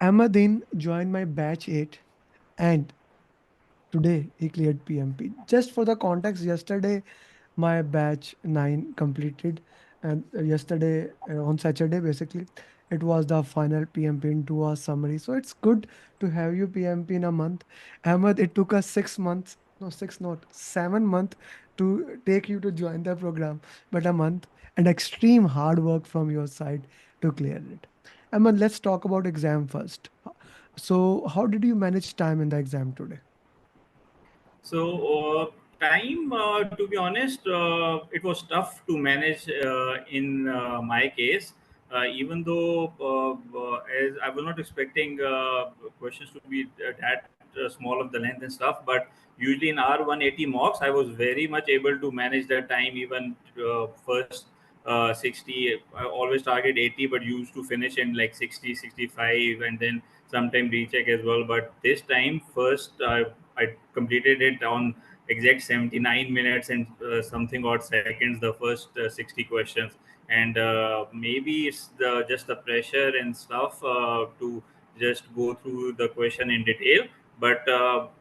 Ahmed Din joined my batch 8 and today he cleared PMP. Just for the context, yesterday my batch 9 completed and yesterday on Saturday basically it was the final PMP in 2 hours summary. So it's good to have you PMP in a month. Ahmed, it took us 6 months, no 6 not 7 months to take you to join the program, but a month and extreme hard work from your side to clear it. Ahmed, let's talk about exam first. So how did you manage time in the exam today? Time, to be honest, it was tough to manage in my case. Even though, as I was not expecting questions to be that small of the length and stuff, but usually in our 180 mocks, I was very much able to manage the time. Even first 60, I always target 80, but used to finish in like 60, 65, and then sometime recheck as well. But this time, first I completed it on exact 79 minutes and something odd seconds, the first 60 questions. And maybe it's just the pressure and stuff to just go through the question in detail. But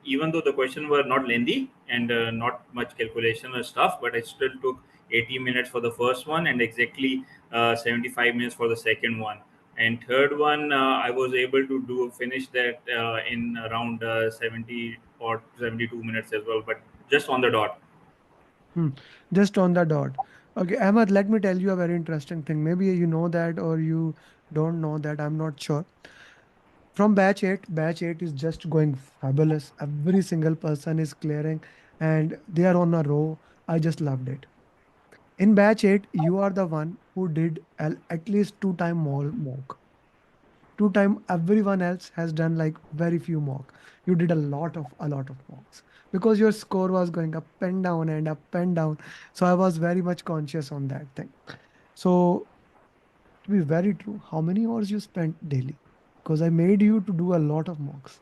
even though the question were not lengthy and not much calculation or stuff, but I still took 80 minutes for the first one and exactly 75 minutes for the second one. And third one, I was able to do finish that in around 70 or 72 minutes as well, but just on the dot. Hmm. Just on the dot. Okay, Ahmad, let me tell you a very interesting thing. Maybe you know that or you don't know that. I'm not sure. From batch 8 is just going fabulous. Every single person is clearing and they are on a row. I just loved it. In batch 8, you are the one who did at least 2 time more mock. 2 time everyone else has done like very few mock. You did a lot of mocks because your score was going up and down and up and down. So I was very much conscious on that thing. So to be very true, how many hours you spent daily? Because I made you to do a lot of mocks.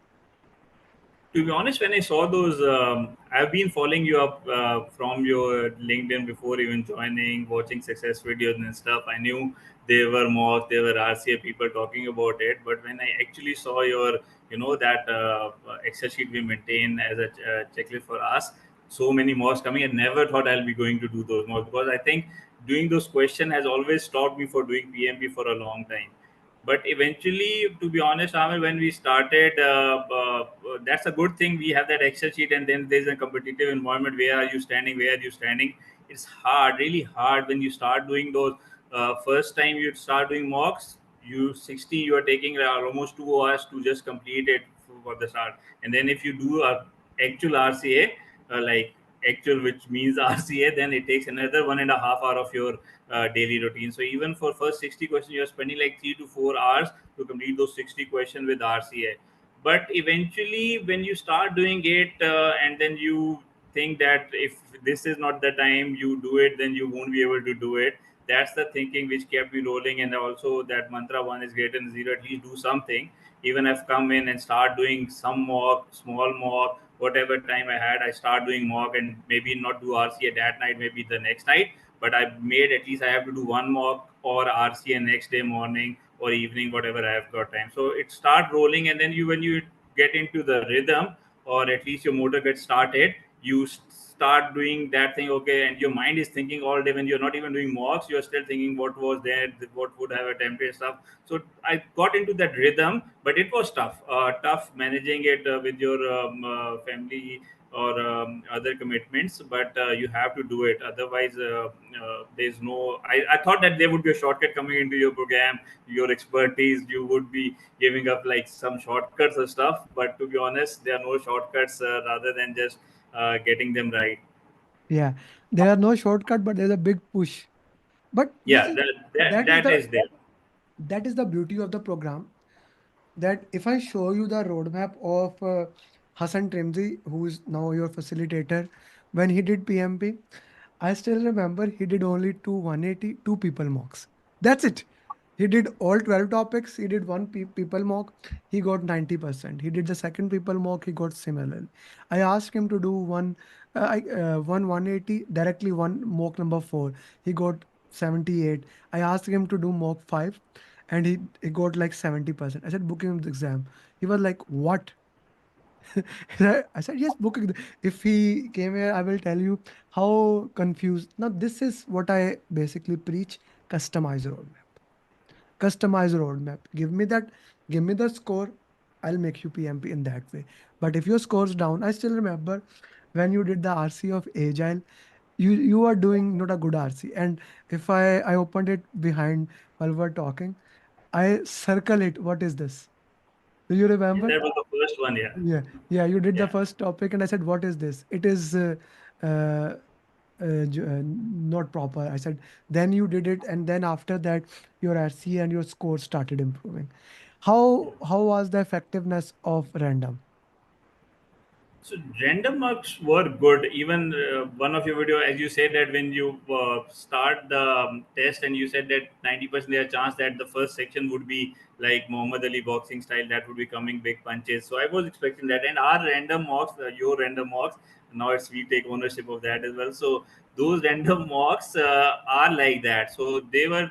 To be honest, when I saw those, I've been following you up from your LinkedIn before even joining, watching success videos and stuff. I knew they were mock, they were RCA people talking about it. But when I actually saw your, that Excel sheet we maintain as a checklist for us, so many mocks coming, I never thought I'll be going to do those mocks because I think doing those questions has always stopped me for doing PMP for a long time. But eventually, to be honest, Amir, when we started, that's a good thing. We have that Excel sheet, and then there's a competitive environment. Where are you standing? Where are you standing? It's hard, really hard when you start doing those. First time you start doing mocks, you 60, you are taking almost 2 hours to just complete it for the start. And then if you do a actual RCA, like actual, which means RCA, then it takes another 1.5 hour of your daily routine. So even for first 60 questions, you're spending like 3 to 4 hours to complete those 60 questions with RCA. But eventually, when you start doing it, and then you think that if this is not the time you do it, then you won't be able to do it. That's the thinking which kept me rolling. And also that mantra, one is greater than zero, at least do something. Even I've come in and start doing some mock, small mock, whatever time I had, I start doing mock and maybe not do RCA that night, maybe the next night. But I made at least I have to do one mock or RCA next day morning or evening, whatever I have got time. So it start rolling, and then you when you get into the rhythm, or at least your motor gets started, you start doing that thing. Okay, and your mind is thinking all day when you're not even doing mocks. You're still thinking what was there, what would have attempted stuff. So I got into that rhythm, but it was tough. Tough managing it with your family or other commitments, but you have to do it. Otherwise, there's no. I thought that there would be a shortcut coming into your program, your expertise. You would be giving up like some shortcuts or stuff. But to be honest, there are no shortcuts rather than just getting them right. Yeah, there are no shortcut, but there's a big push. But you Yeah, see, that that, that is that the is there. that is the beauty of the program. That if I show you the roadmap of Hassan Trimzi, who is now your facilitator, when he did PMP, I still remember he did only two 180, two people mocks. That's it. He did all 12 topics. He did one people mock. He got 90%. He did the second people mock. He got similar. I asked him to do one 180, directly one mock number 4. He got 78. I asked him to do mock 5 and he got like 70%. I said, book him the exam. He was like, what? I said, yes, book it. If he came here, I will tell you how confused. Now, this is what I basically preach: customize roadmap. Customize roadmap. Give me the score. I'll make you PMP in that way. But if your score's down, I still remember when you did the RC of Agile, you are doing not a good RC. And if I opened it behind while we're talking, I circle it. What is this? Do you Yeah, remember? that was the first one. Yeah, Yeah, yeah. You did the yeah. first topic, and I said, "What is this? It is uh, not proper." I said, "Then you did it, and then after that, your RC and your score started improving." How was the effectiveness of random? So random marks were good. Even one of your video, as you said that when you start the test and you said that 90% there chance that the first section would be like Muhammad Ali boxing style, that would be coming big punches. So I was expecting that. And our random marks, your random marks, now it's we take ownership of that as well. So those random mocks are like that. So they were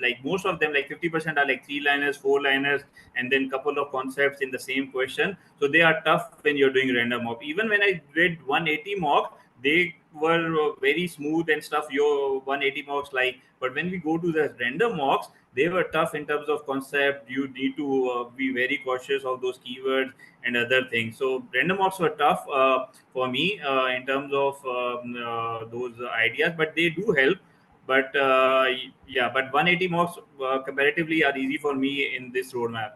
like most of them, like 50% are like three liners, four liners, and then couple of concepts in the same question. So they are tough when you're doing random mock. Even when I did 180 mock, they were very smooth and stuff. Your 180 mocks like, but when we go to the random mocks, they were tough in terms of concept. You need to be very cautious of those keywords and other things. So random mocks were tough for me in terms of those ideas, but they do help. But yeah, but 180 mocks comparatively are easy for me in this roadmap.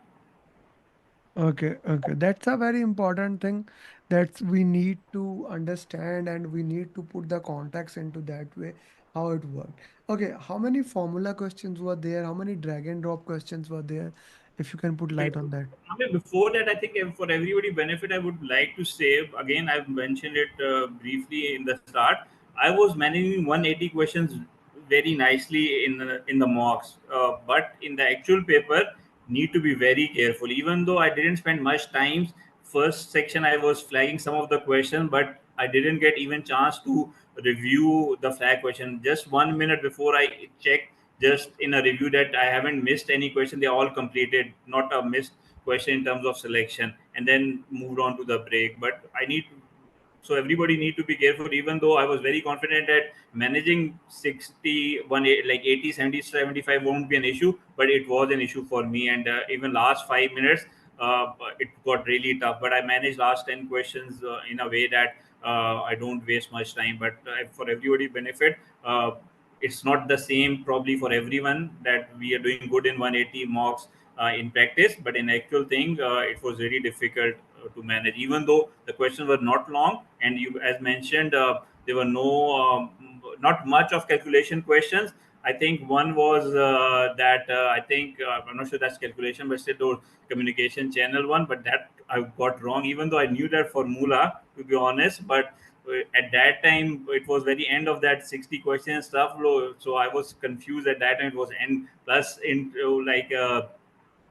Okay, okay. That's a very important thing that we need to understand, and we need to put the context into that way how it worked. Okay, how many formula questions were there? How many drag and drop questions were there? If you can put light on that. I mean, before that, I think for everybody benefit, I would like to say again. I've mentioned it briefly in the start. I was managing 180 questions very nicely in the mocks, but in the actual paper, need to be very careful. Even though I didn't spend much time, first section I was flagging some of the questions, but I didn't get even chance to review the flag question. Just 1 minute before I checked just in a review that I haven't missed any question. They all completed, not a missed question in terms of selection, and then moved on to the break. But I need so everybody need to be careful. Even though I was very confident that managing 60 like 80 70 75 won't be an issue, but it was an issue for me. And even last 5 minutes it got really tough, but I managed last 10 questions in a way that I don't waste much time. But for everybody benefit, it's not the same probably for everyone that we are doing good in 180 mocks in practice, but in actual thing it was really difficult to manage. Even though the questions were not long, and you as mentioned there were no not much of calculation questions. I think one was that I think I'm not sure that's calculation, but still those communication channel one, but that I got wrong, even though I knew that formula, to be honest. But at that time it was very end of that 60 question stuff, so I was confused at that time. It was n plus into like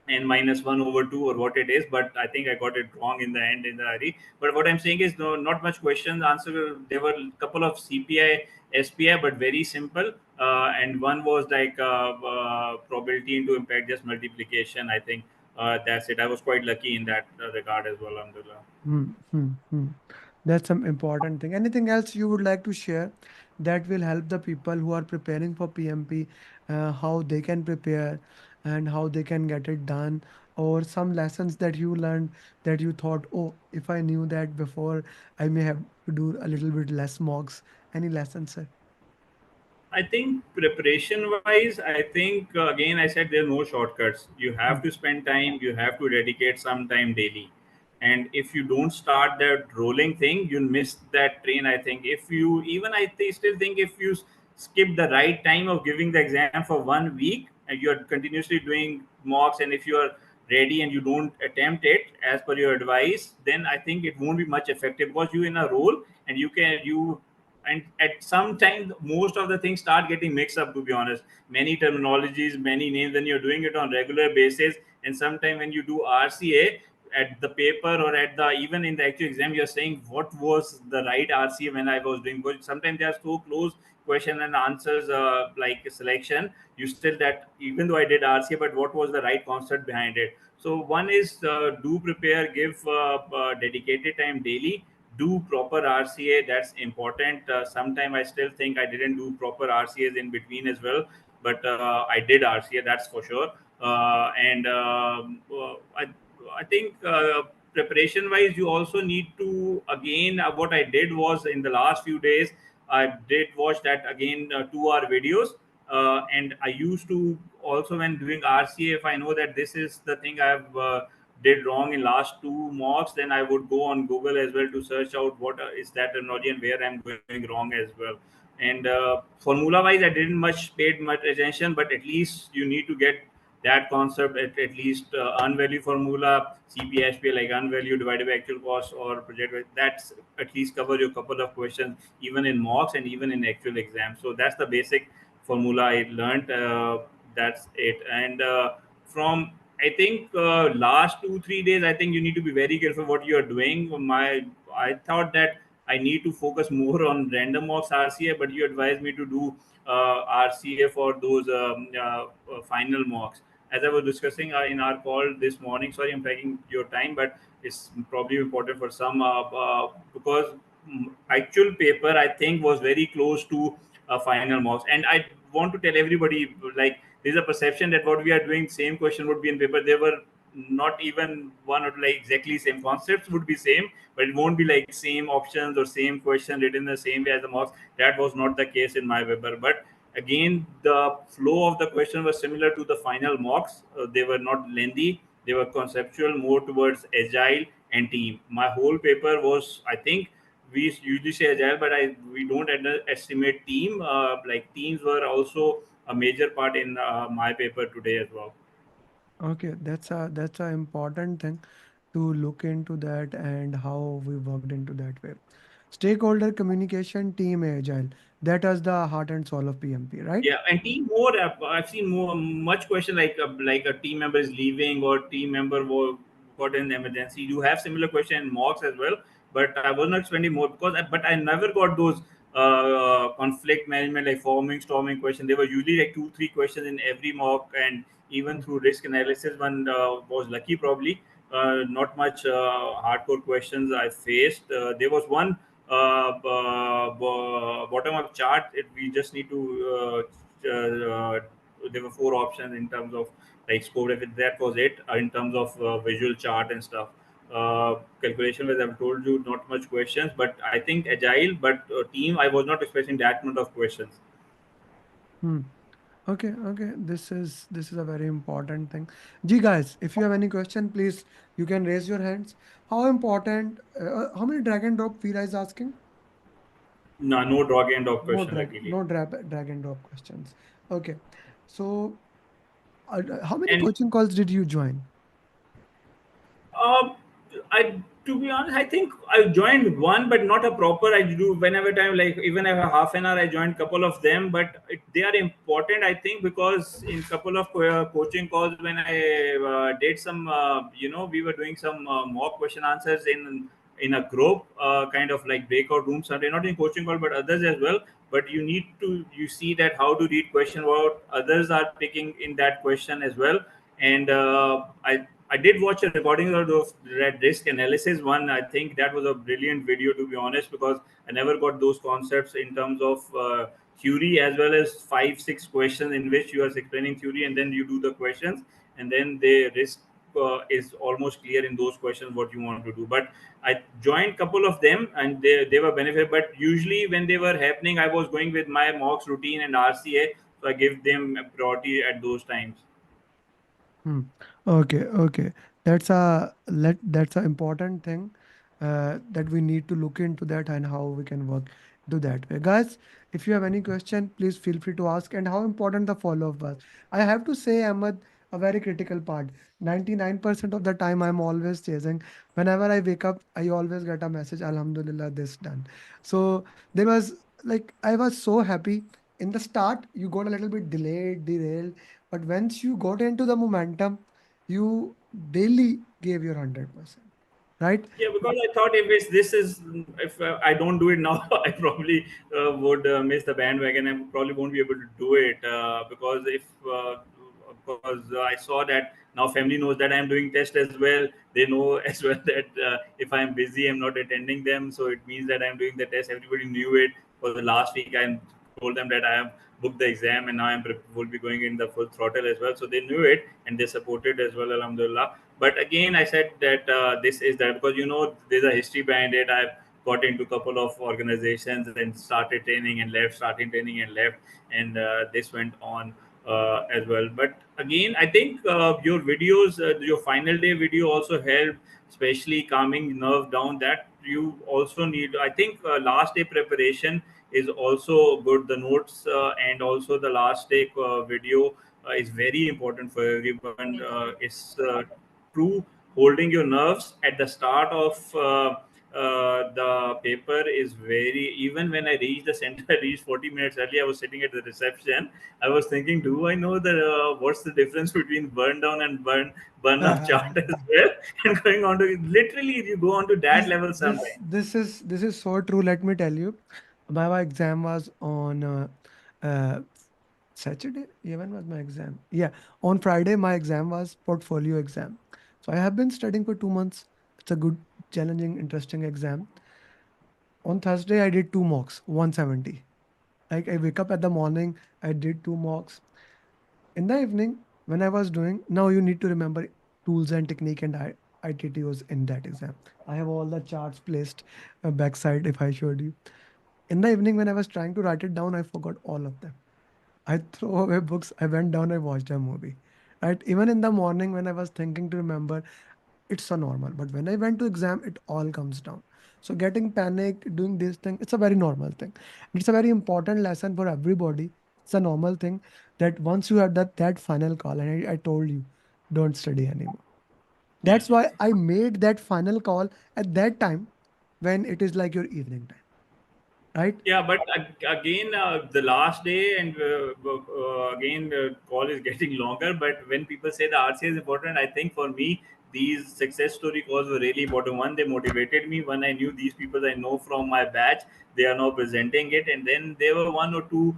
n minus 1 over 2 or what it is, but I think I got it wrong in the end in the hurry. But what I'm saying is, no, not much questions answer. There were a couple of CPI SPI, but very simple, and one was like probability into impact, just multiplication. I think that's it. I was quite lucky in that regard as well, alhamdulillah. Hmm, hmm, hmm. That's some important thing. Anything else you would like to share that will help the people who are preparing for PMP, how they can prepare and how they can get it done, or some lessons that you learned that you thought, oh, if I knew that before, I may have to do a little bit less mocks. Any lessons, sir? I think preparation wise, I think again, I said there are no shortcuts. You have Hmm, to spend time, you have to dedicate some time daily. And if you don't start that rolling thing, you'll miss that train. I think if you even, still think if you skip the right time of giving the exam for 1 week and you're continuously doing mocks, and if you are ready and you don't attempt it as per your advice, then I think it won't be much effective because you in a role and you and at some time most of the things start getting mixed up, to be honest. Many terminologies, many names when you're doing it on regular basis, and sometime when you do RCA, at the paper or at the even in the actual exam, you're saying what was the right RCA when I was doing. But sometimes they are so close question and answers like selection. You still that even though I did RCA, but what was the right concept behind it? So one is do prepare, give dedicated time daily, do proper RCA. That's important. Sometime I still think I didn't do proper RCAs in between as well, but I did RCA. That's for sure. I think preparation wise, you also need to again. What I did was in the last few days, I did watch that again 2 hour videos, and I used to also when doing RCA, if I know that this is the thing I've did wrong in last two mocks, then I would go on Google as well to search out what is that terminology and where I'm going wrong as well. And formula wise, I didn't paid much attention, but at least you need to get that concept at least unvalue formula, CPHP like unvalue divided by actual cost or project. That's at least cover your couple of questions even in mocks and even in actual exams. So that's the basic formula I learned. That's it. And from I think last 2 3 days, I think you need to be very careful what you are doing. I thought that I need to focus more on random mocks RCA, but you advised me to do RCA for those final mocks. As I was discussing in our call this morning, sorry I'm taking your time, but it's probably important for some because actual paper I think was very close to final mocks, and I want to tell everybody like there's a perception that what we are doing same question would be in paper. They were not even one or like exactly same concepts would be same, but it won't be like same options or same question written the same way as the mocks. That was not the case in my paper, but again the flow of the question was similar to the final mocks. They were not lengthy, they were conceptual, more towards agile and team. My whole paper was, I think, we usually say agile, but we don't underestimate team. Like teams were also a major part in my paper today as well. Okay, that's a important thing to look into that and how we worked into that way. Stakeholder communication, team agile. That is the heart and soul of PMP, right? Yeah, and team more. I've seen more much question like a team member is leaving or team member got an emergency. You have similar question in mocks as well, but I was not spending more because but I never got those conflict management like forming storming question. They were usually like 2 3 questions in every mock, and even Mm. through risk analysis, one was lucky probably. Not much hardcore questions I faced. There was one bottom up chart. We just need to there were 4 options in terms of like score. If that was it in terms of visual chart and stuff. Calculation wise, I've told you not much questions, but I think agile, but team, I was not expecting that much of questions. Hmm. Okay, okay. This is a very important thing. Gee, guys, if you have any question, please you can raise your hands. How important? How many drag and drop Fira is asking? No, no dog and dog question luckily. No drag and drop questions. Okay, so how many And coaching calls did you join? Uh, I to be honest, I think I joined one, but not a proper. I do whenever time like even if a half an hour, I joined couple of them, but they are important. I think because in couple of coaching calls when I did some, we were doing some mock question answers in a group, kind of like breakout rooms. Sunday, not in coaching call, but others as well. But you see that how to read question, what others are picking in that question as well. And I did watch a recording of those red risk analysis one. I think that was a brilliant video to be honest, because I never got those concepts in terms of theory, as well as 5 6 questions in which you are explaining theory and then you do the questions, and then the risk is almost clear in those questions what you want to do. But I joined couple of them and they were benefit. But usually when they were happening, I was going with my mocks routine and RCA, so I give them a priority at those times. Hmm. Okay, okay. That's a important thing that we need to look into that and how we can work do that way. Guys, if you have any question, please feel free to ask. And how important the follow-up was. I have to say, Ahmed, a very critical part. 99% of the time I'm always chasing. Whenever I wake up, I always get a message, Alhamdulillah, this done. So there was like I was so happy. In the start, you got a little bit delayed, derailed, but once you got into the momentum, You daily gave your 100%, right? Yeah, because I thought if it's this is if I don't do it now, I probably would miss the bandwagon and probably won't be able to do it because if because I saw that now family knows that I'm doing test as well. They know as well that if I'm busy, I'm not attending them, so it means that I'm doing the test. Everybody knew it. For the last week, I told them that I have booked the exam and now will be going in the full throttle as well. So they knew it and they supported as well, alhamdulillah. But again, I said that this is that because there's a history behind it. I've got into a couple of organizations and started training and left, starting training and left, and this went on as well. But again, I think your videos, your final day video also helped, especially calming nerve down. That you also need. I think last day preparation is also good. The notes and also the last day video is very important for everyone. It's true holding your nerves at the start of the paper is very. Even when I reached the center, I reached 40 minutes early. I was sitting at the reception. I was thinking, do I know the what's the difference between burn down and burn up chart as well? And going on to literally, you go on to that this level this sometimes. this is so true. Let me tell you, my exam was on uh, Saturday. Yeah, when was my exam? Yeah, on Friday my exam was portfolio exam. So I have been studying for 2 months. It's a good, challenging, interesting exam. On Thursday I did two mocks, 170. Like I wake up at the morning, I did two mocks. In the evening, when I was doing, now you need to remember tools and technique and ITTOs in that exam. I have all the charts placed backside if I showed you. In the evening, when I was trying to write it down, I forgot all of them. I throw away books. I went down. I watched a movie. Right. Even in the morning, when I was thinking to remember, it's a normal. But when I went to exam, it all comes down. So getting panicked, doing this thing, it's a very normal thing. It's a very important lesson for everybody. It's a normal thing that once you have that final call, and I told you, don't study anymore. Yeah. That's why I made that final call at that time when it is like your evening time, right? Yeah, but again, the last day and again, the call is getting longer. But when people say the RCA is important, I think for me, these success story calls were really important. One, they motivated me. When I knew these people I know from my batch, they are now presenting it. And then there were one or two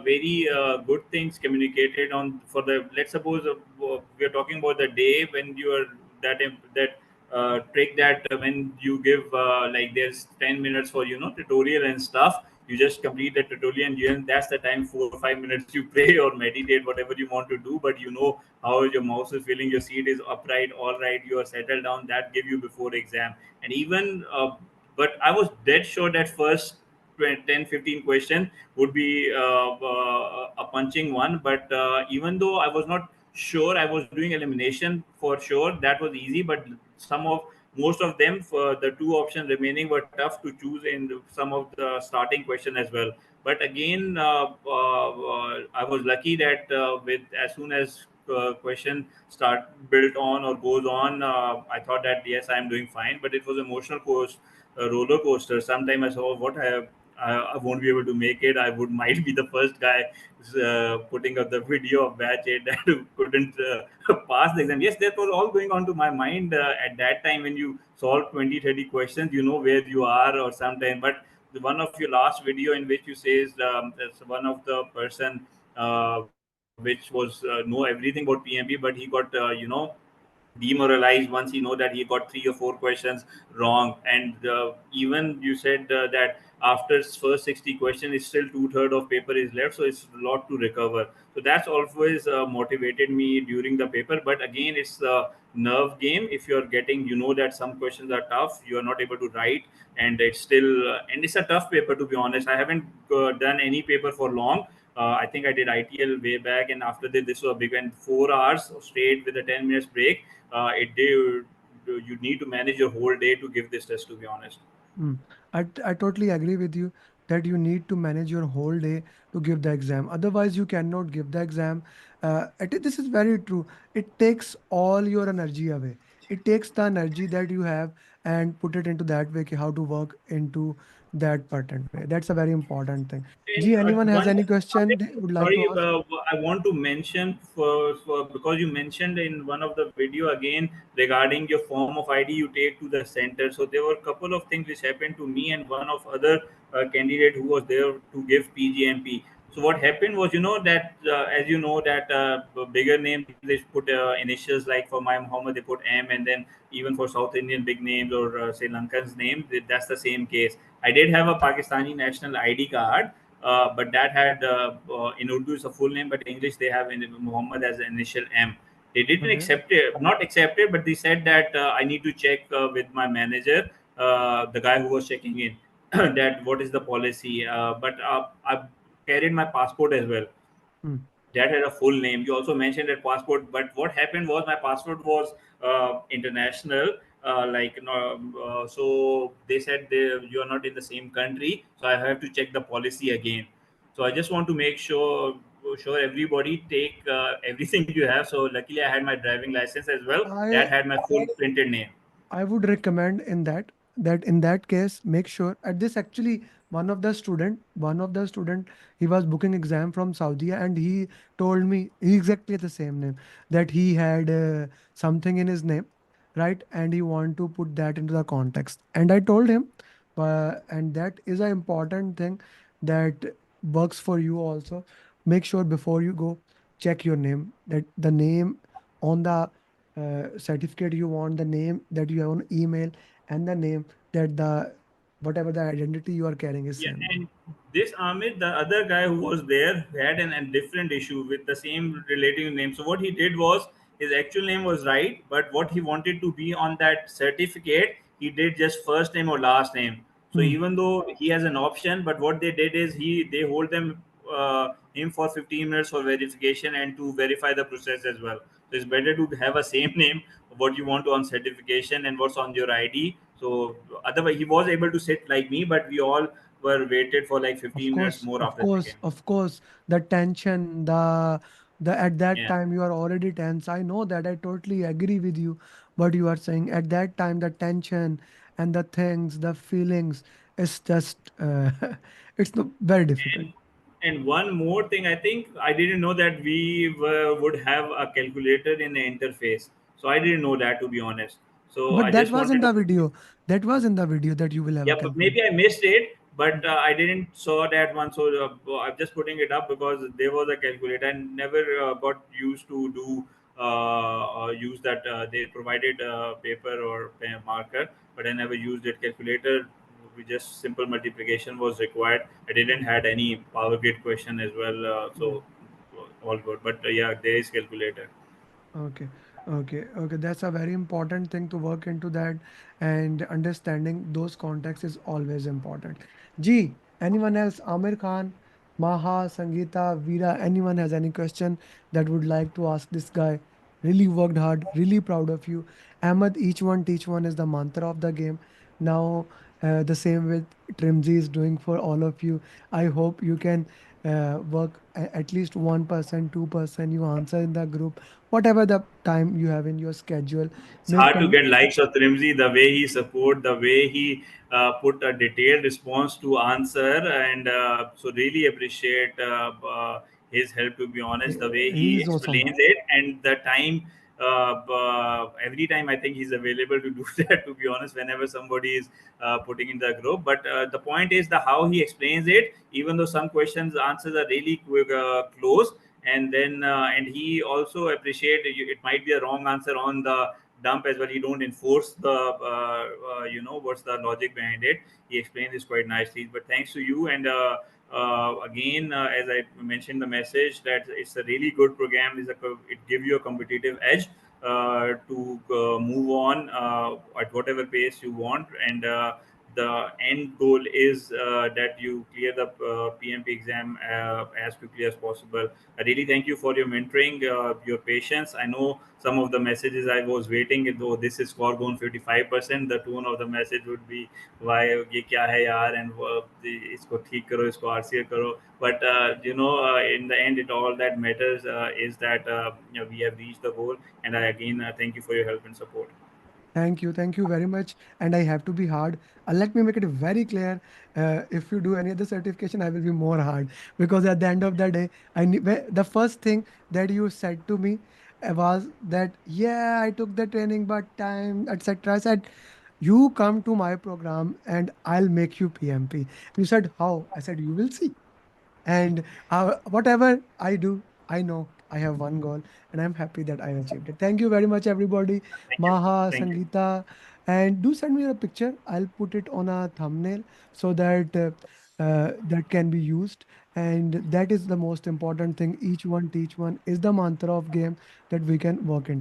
very good things communicated on for the, let's suppose we are talking about the day when you are that trick that when you give like there's 10 minutes for tutorial and stuff, you just complete the tutorial and that's the time 4 or 5 minutes you pray or meditate whatever you want to do, but how your mouse is feeling, your seat is upright, all right, you are settled down, that give you before exam. And even but I was dead sure that first 10 15 question would be a punching one, but even though I was not sure, I was doing elimination for sure, that was easy, but some of most of them for the two options remaining were tough to choose in some of the starting question as well. But again, I was lucky that with as soon as question start built on or goes on, I thought that yes, I am doing fine, but it was emotional course, roller coaster. Sometime I saw what I won't be able to make it. I would might be the first guy putting up the video of batch 8 that couldn't pass the exam. Yes, that was all going on to my mind at that time. When you solve 20, 30 questions, you know where you are or sometime. But one of your last video in which you says that's one of the person which was know everything about PMP, but he got demoralized once he know that he got 3 or 4 questions wrong. And even you said that after first 60 questions it's still two-third of paper is left, so it's a lot to recover. So that's always motivated me during the paper. But again, it's a nerve game. If you're getting, that some questions are tough, you are not able to write, and it's still and it's a tough paper, to be honest. I haven't done any paper for long. I think I did ITL way back, and after this was a big one, 4 hours straight with a 10 minutes break. It did. You need to manage your whole day to give this test. To be honest. Mm. I totally agree with you that you need to manage your whole day to give the exam. Otherwise, you cannot give the exam. This is very true. It takes all your energy away. It takes the energy that you have and put it into that way, ki how to work into that pertinent way. That's a very important thing. And Gee, anyone has one, any question they would like to sorry, ask? I want to mention for because you mentioned in one of the video again regarding your form of ID you take to the center. So there were a couple of things which happened to me and one of other candidate who was there to give PGMP. So what happened was, that as you know that bigger names they put initials, like for my Muhammad they put M, and then even for South Indian big names or Sri Lankan's name, that's the same case. I did have a Pakistani national ID card, but that had in Urdu is a full name, but English they have in Muhammad as an initial M. They didn't Okay. accept it, not accept it, but they said that I need to check with my manager, the guy who was checking in, that what is the policy. But I carried my passport as well. Hmm. That had a full name. You also mentioned that passport, but what happened was my passport was international. Like no, so they said you are not in the same country, so I have to check the policy again. So I just want to make sure everybody take everything you have. So luckily I had my driving license as well. That I had my full printed name. I would recommend in that case, make sure at this actually one of the student, he was booking exam from Saudi, and he told me exactly the same name, that he had something in his name, right? And he want to put that into the context. And I told him, and that is an important thing that works for you also. Make sure before you go, check your name, that the name on the certificate you want, the name that you have on email, and the name that the whatever the identity you are carrying is Yeah, same name. and this Amit, the other guy who was there, had a different issue with the same relative name. So what he did was his actual name was right, but what he wanted to be on that certificate, he did just first name or last name. So Hmm. even though he has an option, but what they did is they hold him for 15 minutes for verification and to verify the process as well. So it's better to have a same name what you want on certification and what's on your ID. So otherwise he was able to sit like me, but we all were waited for like Of 15 minutes course, more of after course, checking. of course. The tension, the at that Yeah. time you are already tense. I know that. I totally agree with you. What you are saying at that time, the tension and the things, the feelings, is just it's no, very difficult. And and one more thing, I think I didn't know that would have a calculator in the interface. So I didn't know that, to be honest. So I But that just was in wanted the to. video. That was in the video that you will have a Yeah, but calculator. maybe I missed it, but I didn't saw that one. So I'm just putting it up because there was a calculator. I never got used to do use that. They provided paper or marker, but I never used it. Calculator, we just simple multiplication was required. I didn't had any power grid question as well. Mm. So all good. But yeah, there is calculator. Okay, okay. That's a very important thing to work into that, and understanding those contexts is always important. Gee, anyone else? Amir Khan, Maha, Sangeeta, Veera, anyone has any question that would like to ask this guy? Really worked hard, really proud of you. Ahmed, each one teach one is the mantra of the game. Now, the same with Trimzi is doing for all of you. I hope you can work at least 1%, 2%, you answer in the group whatever the time you have in your schedule. It's Make hard to con- get likes of Trimzi, the way he support, the way he put a detailed response to answer, and so really appreciate his help. To be honest, the way he he is awesome. explains it and the time. Every time I think he's available to do that. To be honest, whenever somebody is putting in the group, but the point is the how he explains it. Even though some questions answers are really quick, close, and then and he also appreciate it might be a wrong answer on the dump as well. He don't enforce the what's the logic behind it. He explains this quite nicely. But thanks to you, and again, as I mentioned the message that it's a really good program. It give you a competitive edge to move on at whatever pace you want, and the end goal is that you clear the PMP exam as quickly as possible. I really thank you for your mentoring, your patience. I know some of the messages I was waiting, though this is score gone 55%. The tone of the message would be, why ये क्या है यार, and इसको ठीक करो, इसको RCA करो. But in the end, it all that matters is that we have reached the goal. And I again thank you for your help and support. Thank you very much. And I have to be hard. Let me make it very clear. If you do any other certification, I will be more hard because at the end of the day, the first thing that you said to me was that yeah, I took the training, but time, etc. I said, you come to my program and I'll make you PMP. You said how? I said you will see. And whatever I do, I know I have one goal, and I'm happy that I achieved it. Thank you very much, everybody. Thank you. Maha, Thank you. Sangeeta, and do send me a picture. I'll put it on a thumbnail so that that can be used. And that is the most important thing. Each one teach one is the mantra of game that we can work into.